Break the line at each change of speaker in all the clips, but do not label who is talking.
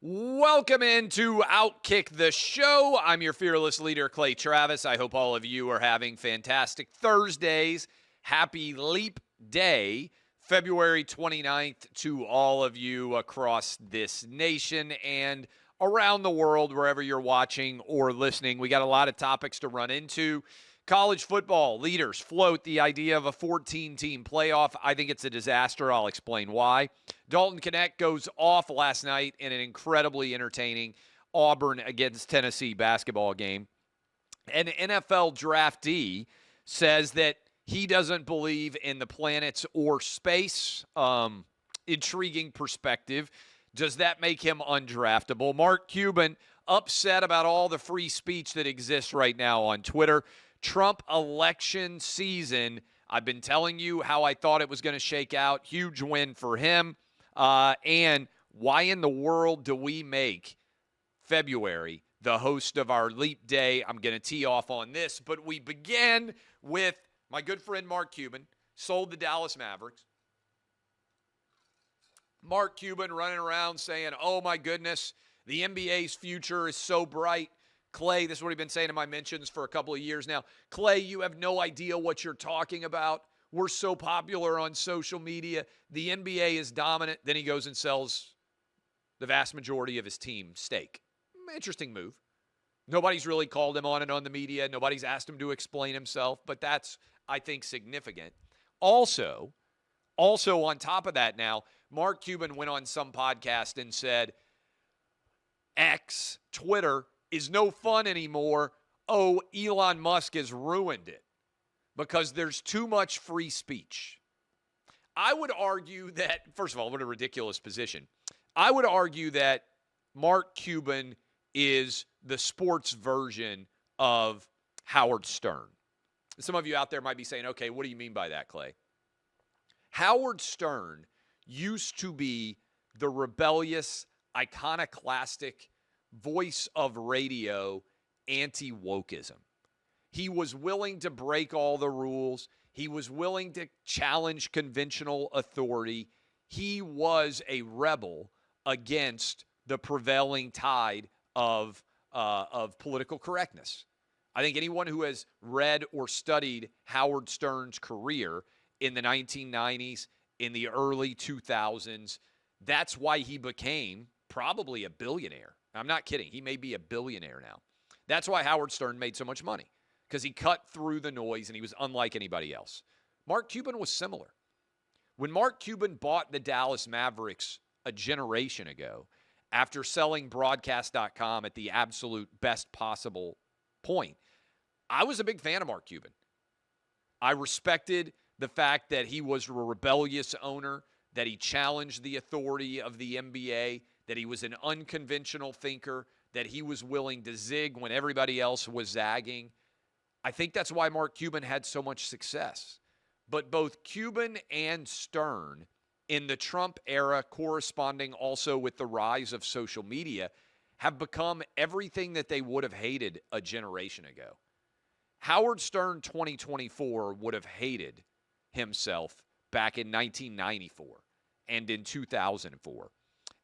Welcome into OutKick the show. I'm your fearless leader, Clay Travis. I hope all of you are having fantastic Thursdays. Happy Leap Day, February 29th, to all of you across this nation and around the world, wherever you're watching or listening. We got a lot of topics to run into. College football leaders float the idea of a 14-team playoff. I think it's a disaster. I'll explain why. Dalton Knect goes off last night in an incredibly entertaining Auburn against Tennessee basketball game. An NFL draftee says that he doesn't believe in the planets or space. Intriguing perspective. Does that make him undraftable? Mark Cuban upset about all the free speech that exists right now on Twitter. Trump election season, I've been telling you how I thought it was going to shake out. Huge win for him. And why in the world do we make February the host of our Leap Day? I'm going to tee off on this, but we begin with my good friend Mark Cuban, sold the Dallas Mavericks. Mark Cuban running around saying, oh my goodness, the NBA's future is so bright. Clay, this is what he's been saying in my mentions for a couple of years now. Clay, you have no idea what you're talking about. We're so popular on social media. The NBA is dominant. Then he goes and sells the vast majority of his team stake. Interesting move. Nobody's really called him on it on the media. Nobody's asked him to explain himself, but that's, I think, significant. Also on top of that now, Mark Cuban went on some podcast and said, X, Twitter, is no fun anymore. Oh, Elon Musk has ruined it because there's too much free speech. I would argue that, first of all, what a ridiculous position. I would argue that Mark Cuban is the sports version of Howard Stern. Some of you out there might be saying, okay, what do you mean by that, Clay? Howard Stern used to be the rebellious, iconoclastic voice of radio anti-wokeism. He was willing to break all the rules. He was willing to challenge conventional authority. He was a rebel against the prevailing tide of political correctness. I think anyone who has read or studied Howard Stern's career in the 1990s, in the early 2000s, that's why he became probably a billionaire. I'm not kidding. He may be a billionaire now. That's why Howard Stern made so much money, because he cut through the noise and he was unlike anybody else. Mark Cuban was similar. When Mark Cuban bought the Dallas Mavericks a generation ago, after selling broadcast.com at the absolute best possible point, I was a big fan of Mark Cuban. I respected the fact that he was a rebellious owner, that he challenged the authority of the NBA, that he was an unconventional thinker, that he was willing to zig when everybody else was zagging. I think that's why Mark Cuban had so much success. But both Cuban and Stern, in the Trump era, corresponding also with the rise of social media, have become everything that they would have hated a generation ago. Howard Stern 2024 would have hated himself back in 1994 and in 2004.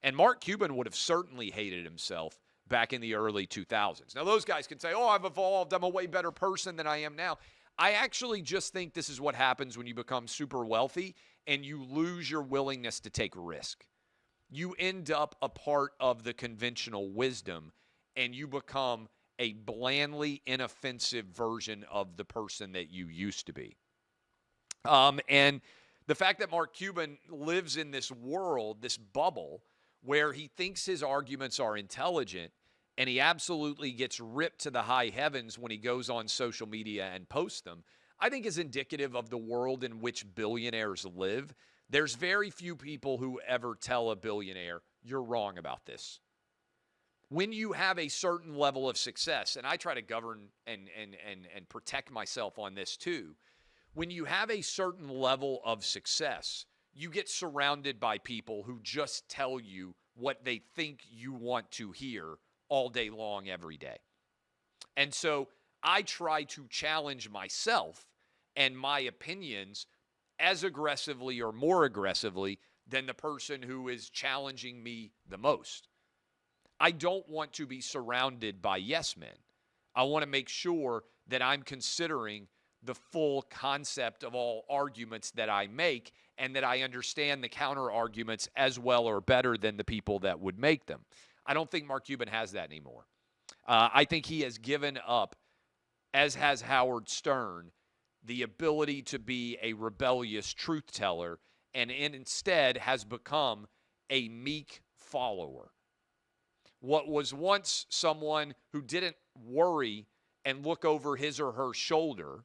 And Mark Cuban would have certainly hated himself back in the early 2000s. Now, those guys can say, oh, I've evolved. I'm a way better person than I am now. I actually just think this is what happens when you become super wealthy and you lose your willingness to take risk. You end up a part of the conventional wisdom and you become a blandly inoffensive version of the person that you used to be. And the fact that Mark Cuban lives in this world, this bubble, where he thinks his arguments are intelligent and he absolutely gets ripped to the high heavens when he goes on social media and posts them, I think is indicative of the world in which billionaires live. There's very few people who ever tell a billionaire, you're wrong about this. When you have a certain level of success, and I try to govern and protect myself on this too, when you have a certain level of success, you get surrounded by people who just tell you what they think you want to hear all day long, every day. And so I try to challenge myself and my opinions as aggressively or more aggressively than the person who is challenging me the most. I don't want to be surrounded by yes men. I want to make sure that I'm considering the full concept of all arguments that I make and that I understand the counter arguments as well or better than the people that would make them. I don't think Mark Cuban has that anymore. I think he has given up, as has Howard Stern, the ability to be a rebellious truth teller and instead has become a meek follower. What was once someone who didn't worry and look over his or her shoulder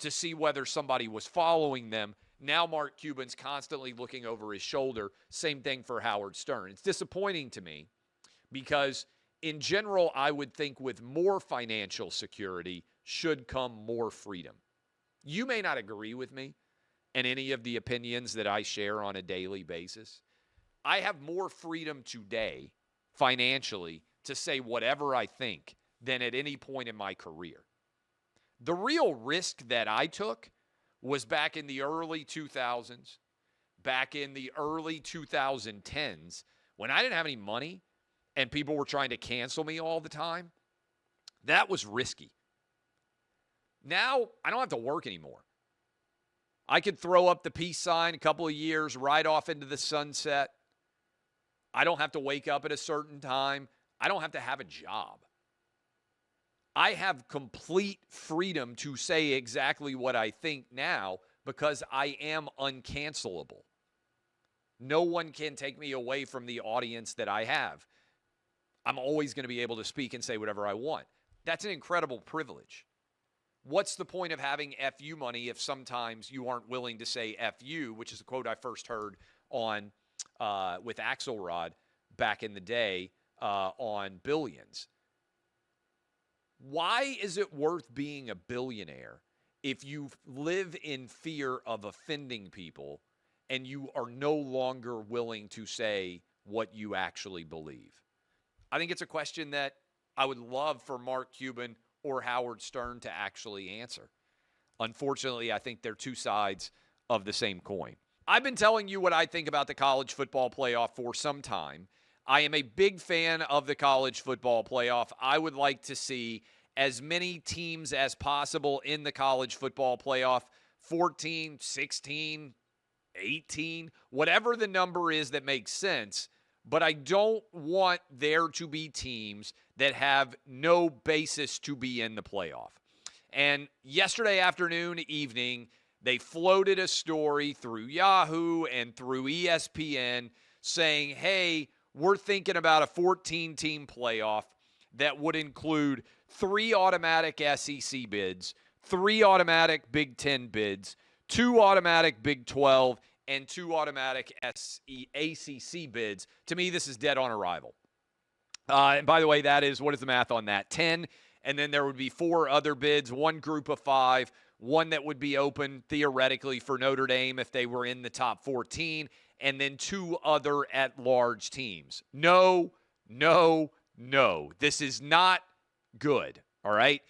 to see whether somebody was following them, now Mark Cuban's constantly looking over his shoulder. Same thing for Howard Stern. It's disappointing to me because in general, I would think with more financial security should come more freedom. You may not agree with me and any of the opinions that I share on a daily basis. I have more freedom today financially to say whatever I think than at any point in my career. The real risk that I took was back in the early 2000s, back in the early 2010s, when I didn't have any money and people were trying to cancel me all the time. That was risky. Now, I don't have to work anymore. I could throw up the peace sign a couple of years, ride off into the sunset. I don't have to wake up at a certain time. I don't have to have a job. I have complete freedom to say exactly what I think now because I am uncancelable. No one can take me away from the audience that I have. I'm always going to be able to speak and say whatever I want. That's an incredible privilege. What's the point of having FU money if sometimes you aren't willing to say FU, which is a quote I first heard on with Axelrod back in the day on Billions. Why is it worth being a billionaire if you live in fear of offending people and you are no longer willing to say what you actually believe? I think it's a question that I would love for Mark Cuban or Howard Stern to actually answer. Unfortunately, I think they're two sides of the same coin. I've been telling you what I think about the college football playoff for some time. I am a big fan of the college football playoff. I would like to see as many teams as possible in the college football playoff, 14, 16, 18, whatever the number is that makes sense. But I don't want there to be teams that have no basis to be in the playoff. And yesterday afternoon, evening, they floated a story through Yahoo and through ESPN saying, hey, we're thinking about a 14-team playoff that would include 3 automatic SEC bids, 3 automatic Big Ten bids, 2 automatic Big 12, and 2 automatic ACC bids. To me, this is dead on arrival. And by the way, that is, what is the math on that? 10, and then there would be 4 other bids, 1 group of 5, one that would be open theoretically for Notre Dame if they were in the top 14, and then 2 other at-large teams. No. This is not good, all right?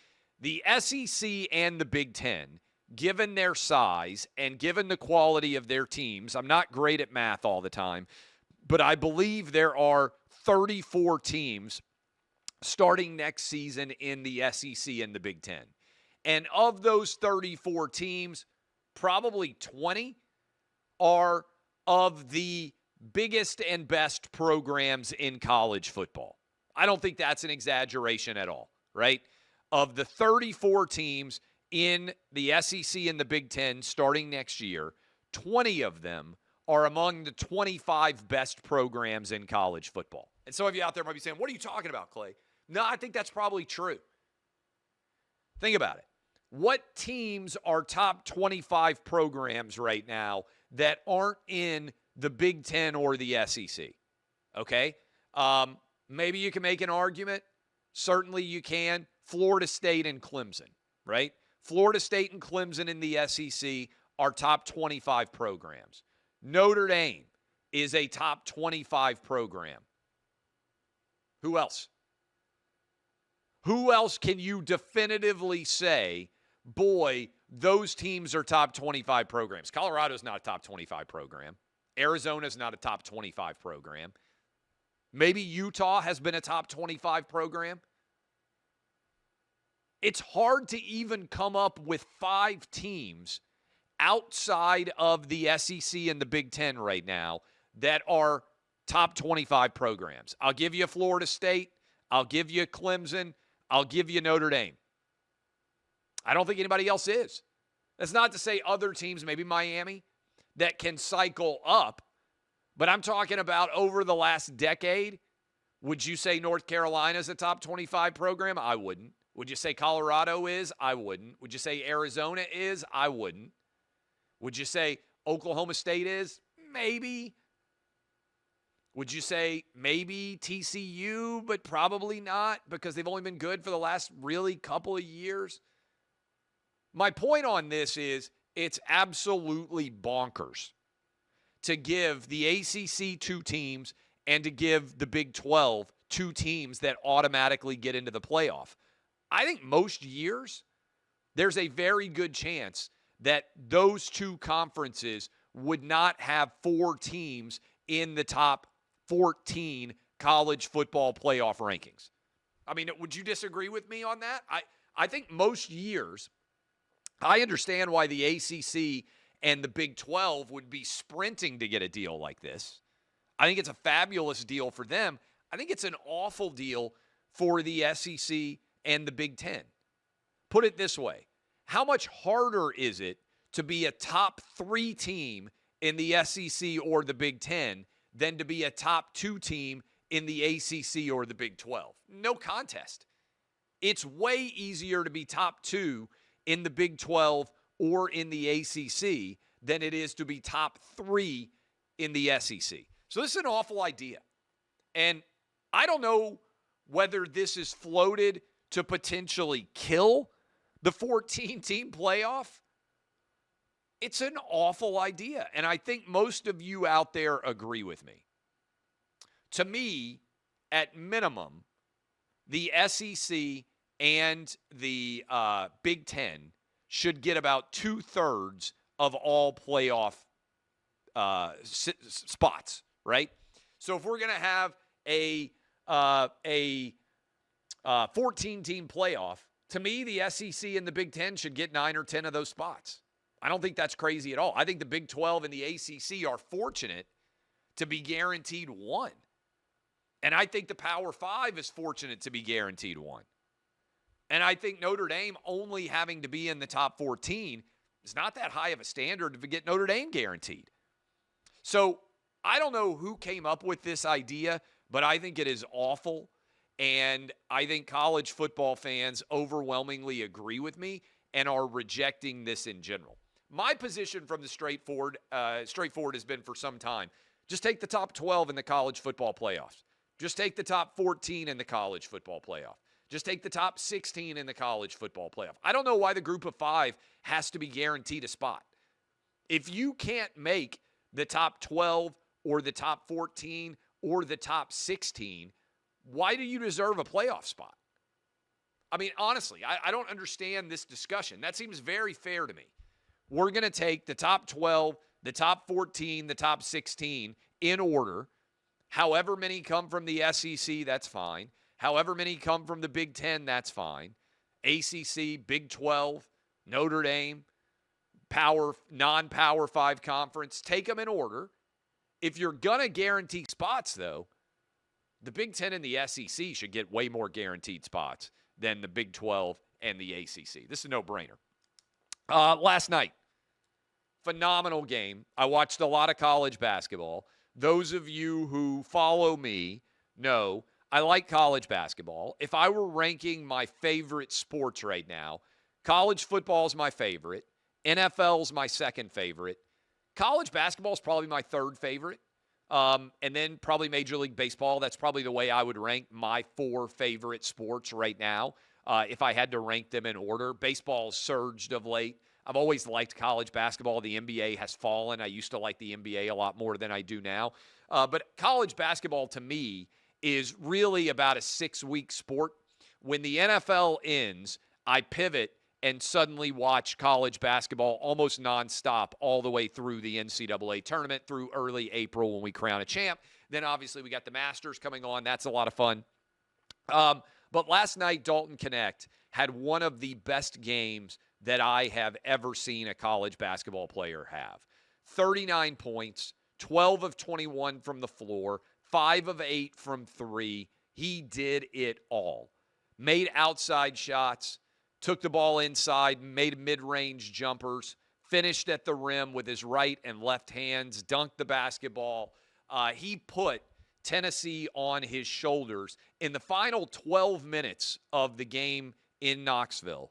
The SEC and the Big Ten, given their size and given the quality of their teams, I'm not great at math all the time, but I believe there are 34 teams starting next season in the SEC and the Big Ten. And of those 34 teams, probably 20 are of the biggest and best programs in college football. I don't think that's an exaggeration at all, right? Of the 34 teams in the SEC and the Big Ten starting next year, 20 of them are among the 25 best programs in college football. And some of you out there might be saying, what are you talking about, Clay? No, I think that's probably true. Think about it. What teams are top 25 programs right now that aren't in the Big Ten or the SEC? Okay? Maybe you can make an argument. Certainly you can. Florida State and Clemson, right? Florida State and Clemson in the SEC are top 25 programs. Notre Dame is a top 25 program. Who else? Who else can you definitively say, boy, those teams are top 25 programs? Colorado's not a top 25 program. Arizona's not a top 25 program. Maybe Utah has been a top 25 program. It's hard to even come up with 5 teams outside of the SEC and the Big Ten right now that are top 25 programs. I'll give you Florida State. I'll give you Clemson. I'll give you Notre Dame. I don't think anybody else is. That's not to say other teams, maybe Miami, that can cycle up. But I'm talking about over the last decade. Would you say North Carolina is a top 25 program? I wouldn't. Would you say Colorado is? I wouldn't. Would you say Arizona is? I wouldn't. Would you say Oklahoma State is? Maybe. Would you say maybe TCU, but probably not because they've only been good for the last really couple of years? My point on this is it's absolutely bonkers to give the ACC 2 teams and to give the Big 12 2 teams that automatically get into the playoff. I think most years there's a very good chance that those 2 conferences would not have 4 teams in the top 14 college football playoff rankings. I mean, would you disagree with me on that? I think most years, I understand why the ACC and the Big 12 would be sprinting to get a deal like this. I think it's a fabulous deal for them. I think it's an awful deal for the SEC and the Big 10. Put it this way. How much harder is it to be a top 3 team in the SEC or the Big 10 than to be a top 2 team in the ACC or the Big 12? No contest. It's way easier to be top 2 in the Big 12 or in the ACC than it is to be top 3 in the SEC. So this is an awful idea. And I don't know whether this is floated to potentially kill the 14-team playoff. It's an awful idea. And I think most of you out there agree with me. To me, at minimum, the SEC and the Big Ten should get about 2/3 of all playoff spots, right? So if we're going to have a 14-team playoff, to me, the SEC and the Big Ten should get 9 or 10 of those spots. I don't think that's crazy at all. I think the Big 12 and the ACC are fortunate to be guaranteed 1. And I think the Power 5 is fortunate to be guaranteed 1. And I think Notre Dame only having to be in the top 14 is not that high of a standard to get Notre Dame guaranteed. So I don't know who came up with this idea, but I think it is awful. And I think college football fans overwhelmingly agree with me and are rejecting this in general. My position from the straightforward has been for some time, just take the top 12 in the college football playoffs. Just take the top 14 in the college football playoff. Just take the top 16 in the college football playoff. I don't know why the group of 5 has to be guaranteed a spot. If you can't make the top 12 or the top 14 or the top 16, why do you deserve a playoff spot? I mean, honestly, I don't understand this discussion. That seems very fair to me. We're going to take the top 12, the top 14, the top 16 in order. However many come from the SEC, that's fine. However many come from the Big 10, that's fine. ACC, Big 12, Notre Dame, non-Power 5 conference, take them in order. If you're going to guarantee spots, though, the Big 10 and the SEC should get way more guaranteed spots than the Big 12 and the ACC. This is a no-brainer. Last night, phenomenal game. I watched a lot of college basketball. Those of you who follow me know I like college basketball. If I were ranking my favorite sports right now, college football is my favorite. NFL is my second favorite. College basketball is probably my third favorite. And then probably Major League Baseball. That's probably the way I would rank my 4 favorite sports right now if I had to rank them in order. Baseball's surged of late. I've always liked college basketball. The NBA has fallen. I used to like the NBA a lot more than I do now. But college basketball, to me, is really about a 6-week sport. When the NFL ends, I pivot and suddenly watch college basketball almost nonstop all the way through the NCAA tournament through early April when we crown a champ. Then obviously we got the Masters coming on. That's a lot of fun. But last night, Dalton Knect had one of the best games that I have ever seen a college basketball player have. 39 points, 12 of 21 from the floor, 5 of 8 from 3. He did it all. Made outside shots, took the ball inside, made mid-range jumpers, finished at the rim with his right and left hands, dunked the basketball. He put Tennessee on his shoulders. In the final 12 minutes of the game in Knoxville,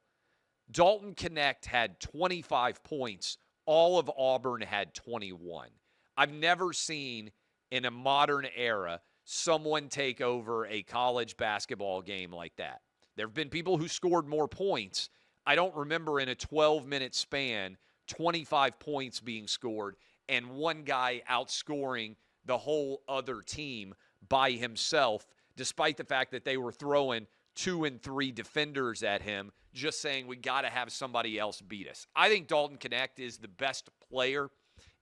Dalton Knect had 25 points. All of Auburn had 21. I've never seen in a modern era someone take over a college basketball game like that. There have been people who scored more points. I don't remember in a 12-minute span 25 points being scored and one guy outscoring the whole other team by himself, despite the fact that they were throwing 2 and 3 defenders at him, just saying we got to have somebody else beat us. I think Dalton Knect is the best player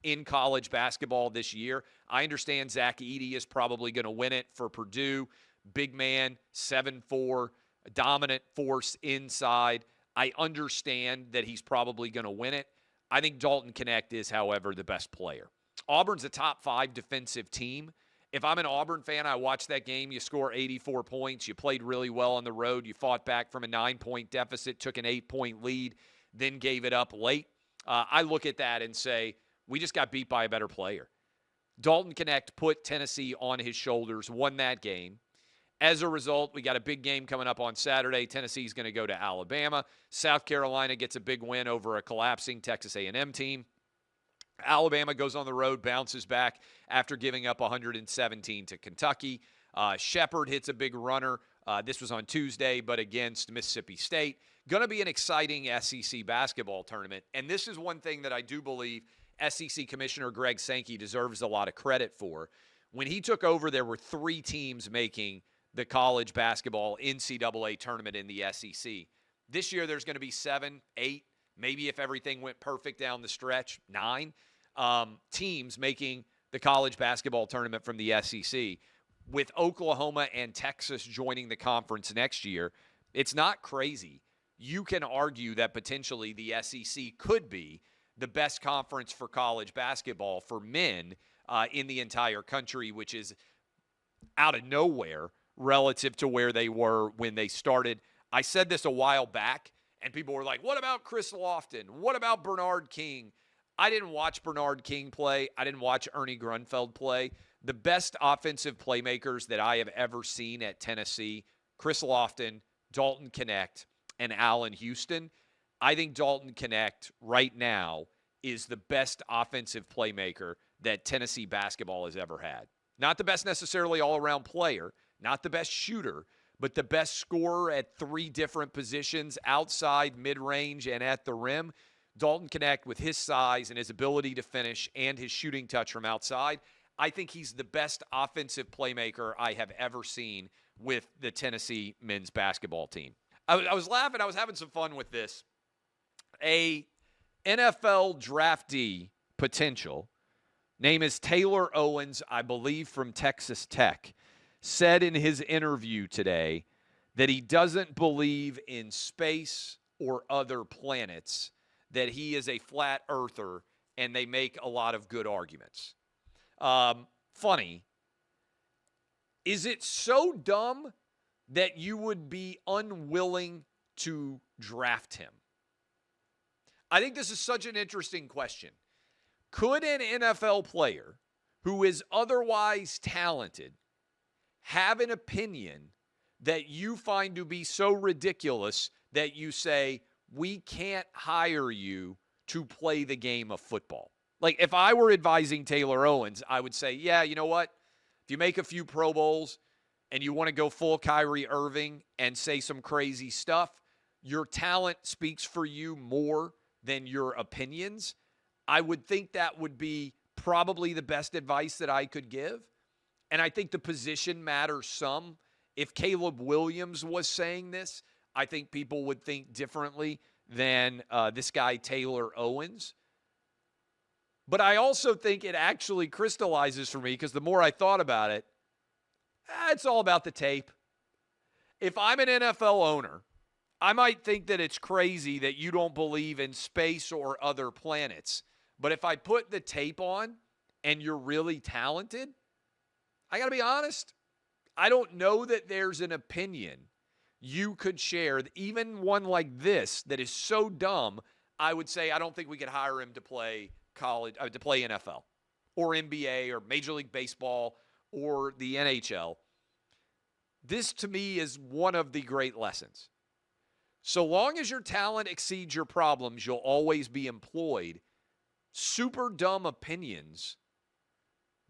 in college basketball this year. I understand Zach Edey is probably going to win it for Purdue. Big man, 7'4", dominant force inside. I understand that he's probably going to win it. I think Dalton Knect is, however, the best player. Auburn's a top 5 defensive team. If I'm an Auburn fan, I watch that game. You score 84 points. You played really well on the road. You fought back from a 9-point deficit, took an 8-point lead, then gave it up late. I look at that and say, we just got beat by a better player. Dalton Knect put Tennessee on his shoulders, won that game. As a result, we got a big game coming up on Saturday. Tennessee's going to go to Alabama. South Carolina gets a big win over a collapsing Texas A&M team. Alabama goes on the road, bounces back after giving up 117 to Kentucky. Shepherd hits a big runner. This was on Tuesday, but against Mississippi State. Going to be an exciting SEC basketball tournament. And this is one thing that I do believe SEC Commissioner Greg Sankey deserves a lot of credit for. When he took over, there were 3 teams making the college basketball NCAA tournament in the SEC. This year, there's going to be 7, 8, maybe if everything went perfect down the stretch, 9 teams making the college basketball tournament from the SEC. With Oklahoma and Texas joining the conference next year, it's not crazy. You can argue that potentially the SEC could be the best conference for college basketball for men in the entire country, which is out of nowhere relative to where they were when they started. I said this a while back, and people were like, what about Chris Lofton? What about Bernard King? I didn't watch Bernard King play. I didn't watch Ernie Grunfeld play. The best offensive playmakers that I have ever seen at Tennessee, Chris Lofton, Dalton Knect, and Allen Houston. I think Dalton Knect right now is the best offensive playmaker that Tennessee basketball has ever had. Not the best necessarily all-around player, not the best shooter, but the best scorer at 3 different positions, outside, mid-range, and at the rim. Dalton Knect, with his size and his ability to finish and his shooting touch from outside, I think he's the best offensive playmaker I have ever seen with the Tennessee men's basketball team. I was laughing. I was having some fun with this. A NFL draftee potential, name is Taylor Owens, I believe from Texas Tech, said in his interview today that he doesn't believe in space or other planets, that he is a flat earther, and they make a lot of good arguments. Funny. Is it so dumb that you would be unwilling to draft him? I think this is such an interesting question. Could an NFL player who is otherwise talented have an opinion that you find to be so ridiculous that you say, we can't hire you to play the game of football? Like, if I were advising Taylor Owens, I would say, yeah, you know what? If you make a few Pro Bowls and you want to go full Kyrie Irving and say some crazy stuff, your talent speaks for you more than your opinions. I would think that would be probably the best advice that I could give. And I think the position matters some. If Caleb Williams was saying this, I think people would think differently than this guy, Taylor Owens. But I also think it actually crystallizes for me because the more I thought about it, it's all about the tape. If I'm an NFL owner, I might think that it's crazy that you don't believe in space or other planets. But if I put the tape on and you're really talented, I got to be honest, I don't know that there's an opinion you could share, even one like this that is so dumb, I would say I don't think we could hire him to play college, to play NFL or NBA or Major League Baseball or the NHL. This, to me, is one of the great lessons. So long as your talent exceeds your problems, you'll always be employed. Super dumb opinions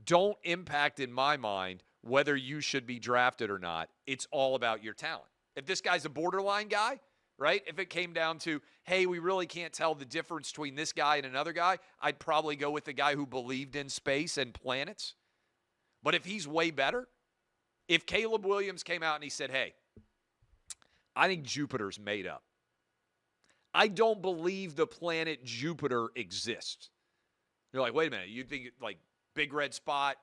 don't impact, in my mind, whether you should be drafted or not. It's all about your talent. If this guy's a borderline guy, right? If it came down to, hey, we really can't tell the difference between this guy and another guy, I'd probably go with the guy who believed in space and planets. But if he's way better, if Caleb Williams came out and he said, hey, I think Jupiter's made up. I don't believe the planet Jupiter exists. You're like, wait a minute, you think like big red spot,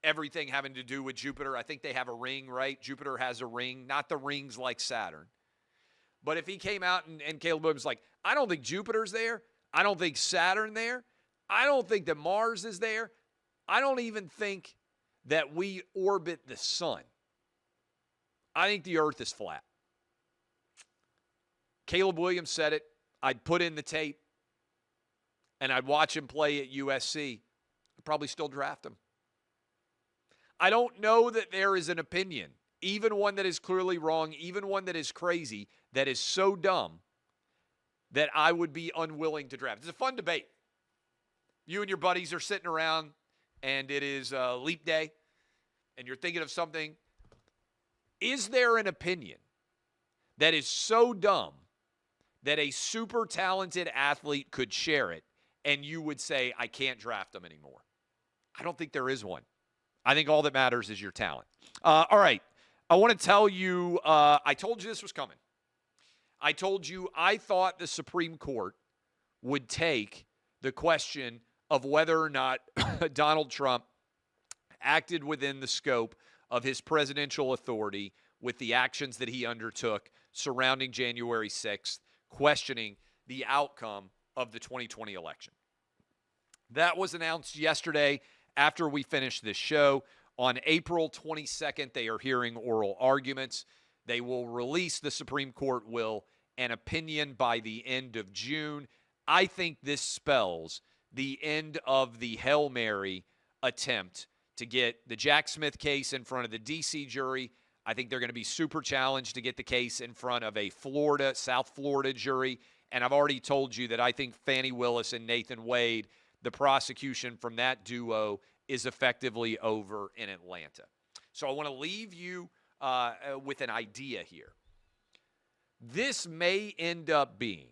everything having to do with Jupiter? I think they have a ring, right? Jupiter has a ring, not the rings like Saturn. But if he came out and Caleb Williams was like, I don't think Jupiter's there. I don't think Saturn there. I don't think that Mars is there. I don't even think that we orbit the sun. I think the Earth is flat. Caleb Williams said it. I'd put in the tape, and I'd watch him play at USC. I'd probably still draft him. I don't know that there is an opinion, even one that is clearly wrong, even one that is crazy, that is so dumb that I would be unwilling to draft. It's a fun debate. You and your buddies are sitting around, and it is leap day, and you're thinking of something. Is there an opinion that is so dumb that a super talented athlete could share it, and you would say, I can't draft them anymore? I don't think there is one. I think all that matters is your talent. All right. I want to tell you, I told you this was coming. I told you I thought the Supreme Court would take the question of whether or not Donald Trump acted within the scope of his presidential authority with the actions that he undertook surrounding January 6th, questioning the outcome of the 2020 election. That was announced yesterday after we finished this show. On April 22nd, they are hearing oral arguments. They will release, the Supreme Court will, an opinion by the end of June. I think this spells the end of the Hail Mary attempt to get the Jack Smith case in front of the D.C. jury. I think they're going to be super challenged to get the case in front of a South Florida jury. And I've already told you that I think Fani Willis and Nathan Wade, the prosecution from that duo, is effectively over in Atlanta. So I want to leave you with an idea here. This may end up being,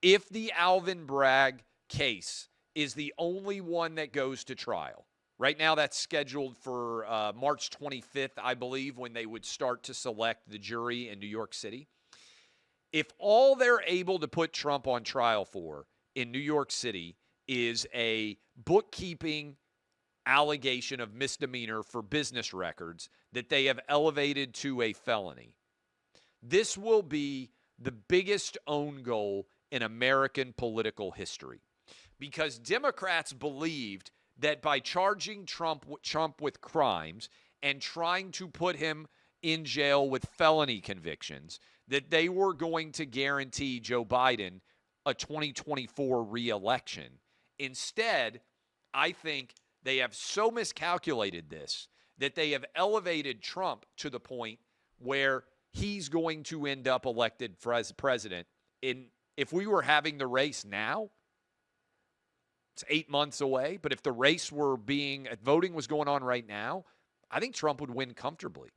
if the Alvin Bragg case is the only one that goes to trial. Right now that's scheduled for March 25th, I believe, when they would start to select the jury in New York City. If all they're able to put Trump on trial for in New York City is a bookkeeping allegation of misdemeanor for business records that they have elevated to a felony, this will be the biggest own goal in American political history, because Democrats believed that by charging Trump with crimes and trying to put him in jail with felony convictions, that they were going to guarantee Joe Biden a 2024 reelection. Instead, I think they have so miscalculated this that they have elevated Trump to the point where he's going to end up elected as president. If we were having the race now, it's 8 months away, but if the race voting was going on right now, I think Trump would win comfortably.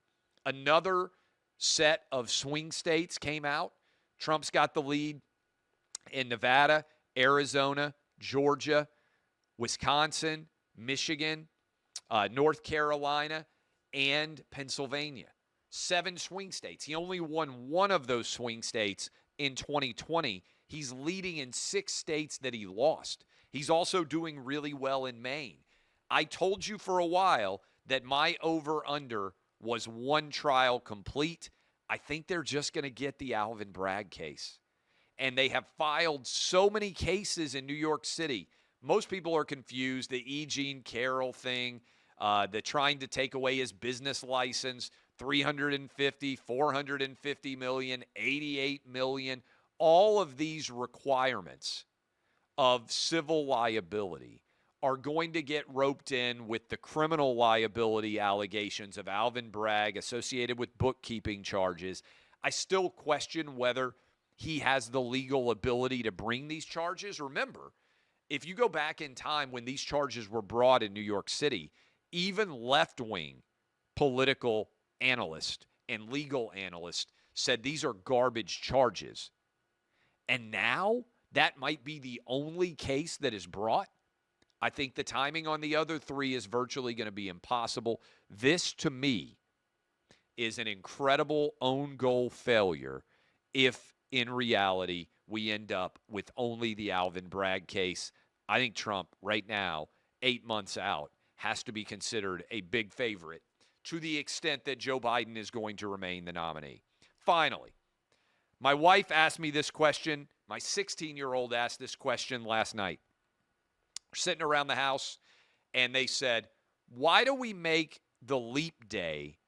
Another set of swing states came out. Trump's got the lead in Nevada, Arizona, Georgia, Wisconsin, Michigan, North Carolina, and Pennsylvania. 7 swing states. He only won one of those swing states in 2020. He's leading in 6 states that he lost. He's also doing really well in Maine. I told you for a while that my over-under was one trial complete. I think they're just going to get the Alvin Bragg case. And they have filed so many cases in New York City. Most people are confused. The E. Jean Carroll thing, the trying to take away his business license, 350, 450 million, 88 million. All of these requirements of civil liability are going to get roped in with the criminal liability allegations of Alvin Bragg associated with bookkeeping charges. I still question whether he has the legal ability to bring these charges. Remember, if you go back in time when these charges were brought in New York City, even left-wing political analysts and legal analysts said these are garbage charges. And now that might be the only case that is brought. I think the timing on the other three is virtually going to be impossible. This, to me, is an incredible own goal failure if, in reality, we end up with only the Alvin Bragg case. I think Trump, right now, 8 months out, has to be considered a big favorite to the extent that Joe Biden is going to remain the nominee. Finally, my wife asked me this question. My 16-year-old asked this question last night. We're sitting around the house, and they said, why do we make the leap day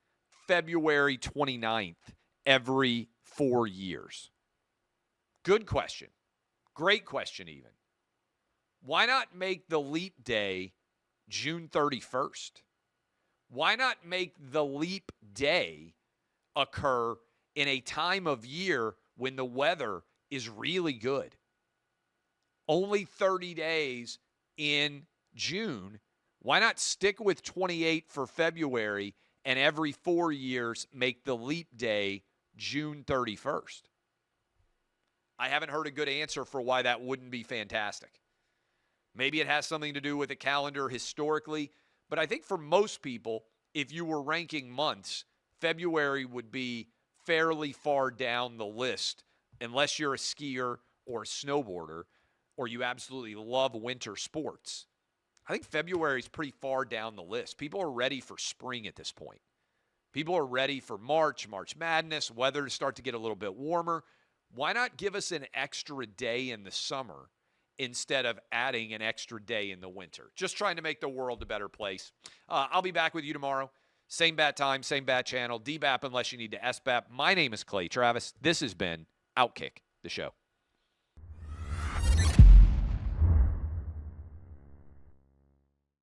February 29th every 4 years? Good question. Great question, even. Why not make the leap day June 31st? Why not make the leap day occur in a time of year when the weather is really good? Only 30 days in June. Why not stick with 28 for February and every 4 years make the leap day June 31st? I haven't heard a good answer for why that wouldn't be fantastic. Maybe it has something to do with the calendar historically, but I think for most people, if you were ranking months, February would be fairly far down the list unless you're a skier or a snowboarder or you absolutely love winter sports. I think February is pretty far down the list. People are ready for spring at this point. People are ready for March Madness, weather to start to get a little bit warmer. Why not give us an extra day in the summer instead of adding an extra day in the winter? Just trying to make the world a better place. I'll be back with you tomorrow. Same bat time, same bat channel. DBAP unless you need to SBAP. My name is Clay Travis. This has been OutKick, the show.